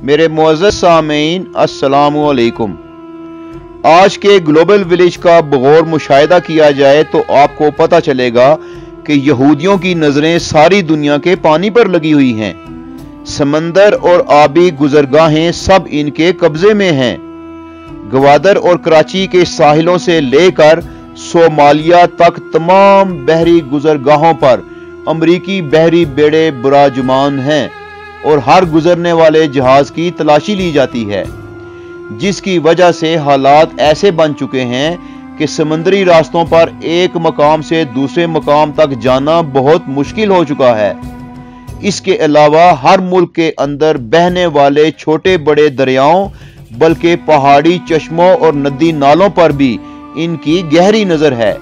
मेरे मुअज़्ज़ज़ सामीन अस्सलामु अलैकुम। आज के ग्लोबल विलेज का बगौर मुशाहिदा किया जाए तो आपको पता चलेगा कि यहूदियों की नजरें सारी दुनिया के पानी पर लगी हुई हैं। समंदर और आबी गुजरगाहें सब इनके कब्जे में हैं। गवादर और कराची के साहिलों से लेकर सोमालिया तक तमाम बहरी गुजरगाहों पर अमरीकी बहरी बेड़े बुराजुमान हैं और हर गुजरने वाले जहाज की तलाशी ली जाती है, जिसकी वजह से हालात ऐसे बन चुके हैं कि समुद्री रास्तों पर एक मकाम से दूसरे मकाम तक जाना बहुत मुश्किल हो चुका है। इसके अलावा हर मुल्क के अंदर बहने वाले छोटे बड़े दरियाओं बल्कि पहाड़ी चश्मों और नदी नालों पर भी इनकी गहरी नजर है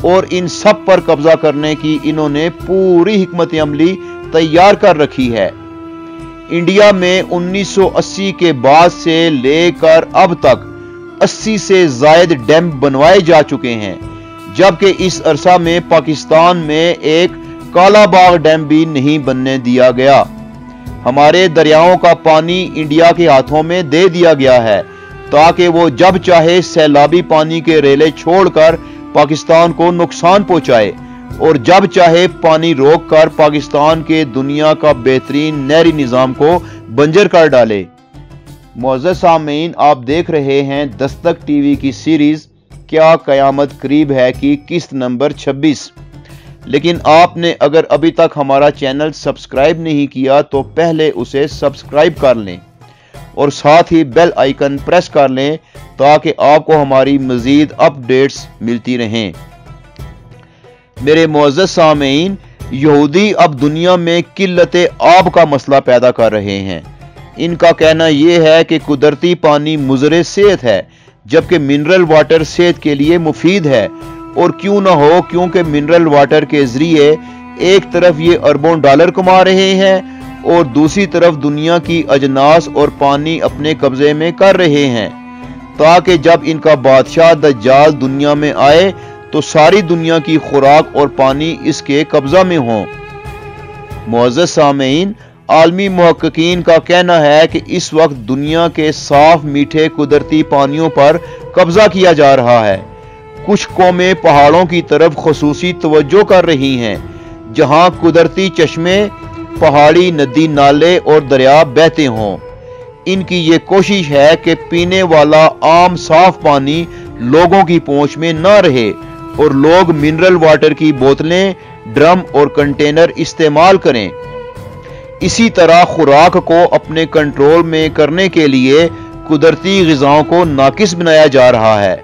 और इन सब पर कब्जा करने की इन्होंने पूरी हिकमत अमली तैयार कर रखी है। इंडिया में 1980 के बाद से लेकर अब तक 80 से जायद डैम बनवाए जा चुके हैं, जबकि इस अरसा में पाकिस्तान में एक कालाबाग डैम भी नहीं बनने दिया गया। हमारे दरियाओं का पानी इंडिया के हाथों में दे दिया गया है ताकि वो जब चाहे सैलाबी पानी के रेले छोड़कर पाकिस्तान को नुकसान पहुंचाए और जब चाहे पानी रोककर पाकिस्तान के दुनिया का बेहतरीन नहरी निजाम को बंजर कर डाले। मुअज़्ज़ज़ सामीन, आप देख रहे हैं दस्तक टीवी की सीरीज क्या कयामत करीब है की किस्त नंबर 26। लेकिन आपने अगर अभी तक हमारा चैनल सब्सक्राइब नहीं किया तो पहले उसे सब्सक्राइब कर लें और साथ ही बेल आइकन प्रेस कर लें ताकि आपको हमारी मजीद अपडेट्स मिलती रहें। मेरे मुअज़्ज़ज़ सामीन, यहूदी अब दुनिया में किल्लते आब का मसला पैदा कर रहे हैं। इनका कहना यह है कि कुदरती पानी मुज़रे सेहत है, जबकि मिनरल वाटर सेहत के लिए मुफीद है। और क्यों ना हो, क्योंकि मिनरल वाटर के जरिए एक तरफ ये अरबों डॉलर कमा रहे हैं और दूसरी तरफ दुनिया की अजनास और पानी अपने कब्जे में कर रहे हैं, ताकि जब इनका बादशाह दज्जाल दुनिया में आए तो सारी दुनिया की खुराक और पानी इसके कब्जा में हो। मुअज़्ज़ज़ सामीन, आलमी मुहक्किकीन का कहना है कि इस वक्त दुनिया के साफ मीठे कुदरती पानियों पर कब्जा किया जा रहा है। कुछ कौमें पहाड़ों की तरफ खुसूसी तवज्जो कर रही हैं, जहां कुदरती चश्मे, पहाड़ी नदी नाले और दरिया बहते हों। इनकी ये कोशिश है कि पीने वाला आम साफ पानी लोगों की पहुंच में न रहे और लोग मिनरल वाटर की बोतलें, ड्रम और कंटेनर इस्तेमाल करें। इसी तरह खुराक को अपने कंट्रोल में करने के लिए कुदरती ग़िज़ाओं को नाकिस बनाया जा रहा है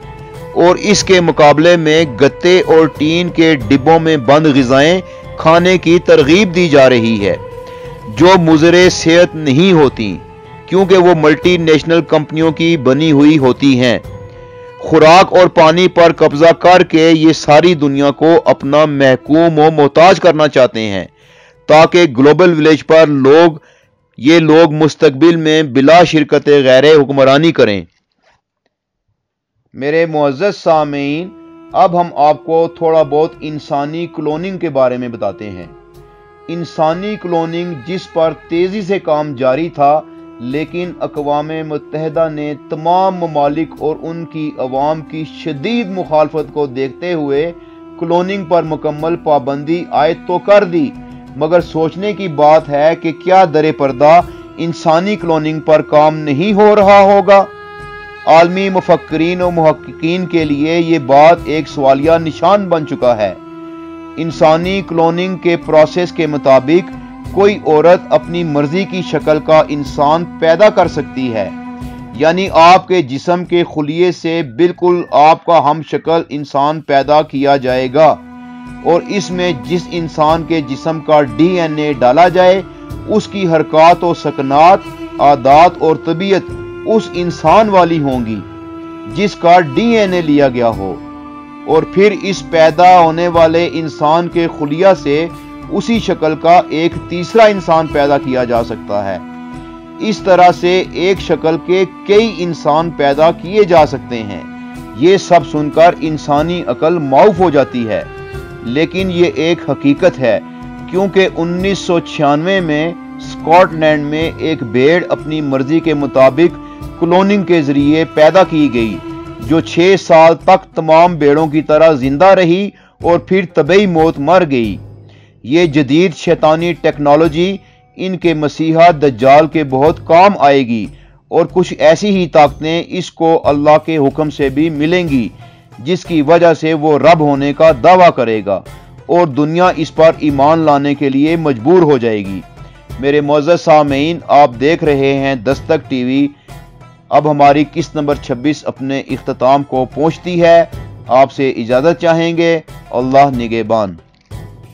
और इसके मुकाबले में गत्ते और टीन के डिब्बों में बंद ग़िज़ाएं खाने की तरगीब दी जा रही है, जो मुज़रे सेहत नहीं होती क्योंकि वो मल्टीनेशनल कंपनियों की बनी हुई होती हैं। खुराक और पानी पर कब्जा करके ये सारी दुनिया को अपना महकूम व मोहताज करना चाहते हैं, ताकि ग्लोबल विलेज पर ये लोग मुस्तकबिल में बिला शिरकत गैर हुक्मरानी करें। मेरे मुअज़्ज़ज़ सामीन, अब हम आपको थोड़ा बहुत इंसानी क्लोनिंग के बारे में बताते हैं। इंसानी क्लोनिंग जिस पर तेजी से काम जारी था, लेकिन अक़वाम मुत्तहिदा ने तमाम ममालिक और उनकी अवाम की शदीद मुखालफत को देखते हुए क्लोनिंग पर मुकम्मल पाबंदी आयद तो कर दी, मगर सोचने की बात है कि क्या दरे पर्दा इंसानी क्लोनिंग पर काम नहीं हो रहा होगा। आलमी मुफक्किरीन और मुहक्किकीन के लिए ये बात एक सवालिया निशान बन चुका है। इंसानी क्लोनिंग के प्रोसेस के मुताबिक कोई औरत अपनी मर्जी की शक्ल का इंसान पैदा कर सकती है, यानी आपके जिस्म के खुलिये से बिल्कुल आपका हम शक्ल इंसान पैदा किया जाएगा और इसमें जिस इंसान के जिस्म का DNA डाला जाए उसकी हरकत और सकनात, आदात और तबीयत उस इंसान वाली होंगी जिसका DNA लिया गया हो और फिर इस पैदा होने वाले इंसान के खुलिया से उसी शक्ल का एक तीसरा इंसान पैदा किया जा सकता है। इस तरह से एक शक्ल के कई इंसान पैदा किए जा सकते हैं। ये सब सुनकर इंसानी अकल माऊफ हो जाती है, लेकिन ये एक हकीकत है क्योंकि 1996 में اسکاٹ لینڈ میں ایک بھیڑ اپنی مرضی کے مطابق کلوننگ کے ذریعے پیدا کی گئی، جو 6 سال تک تمام بھیڑوں کی طرح زندہ رہی اور پھر طبعی موت مر گئی۔ یہ جدید شیطانی ٹیکنالوجی ان کے مسیحا دجال کے بہت کام آئے گی، اور کچھ ایسی ہی طاقتیں اس کو اللہ کے حکم سے بھی ملیں گی، جس کی وجہ سے وہ رب ہونے کا دعویٰ کرے گا اور دنیا اس پر ایمان لانے کے لیے مجبور ہو جائے گی۔ میرے معزز سامعین، آپ دیکھ رہے ہیں دستک ٹی وی۔ اب ہماری قسط نمبر 26 اپنے اختتام کو پہنچتی ہے۔ آپ سے اجازت چاہیں گے۔ اللہ نگہبان۔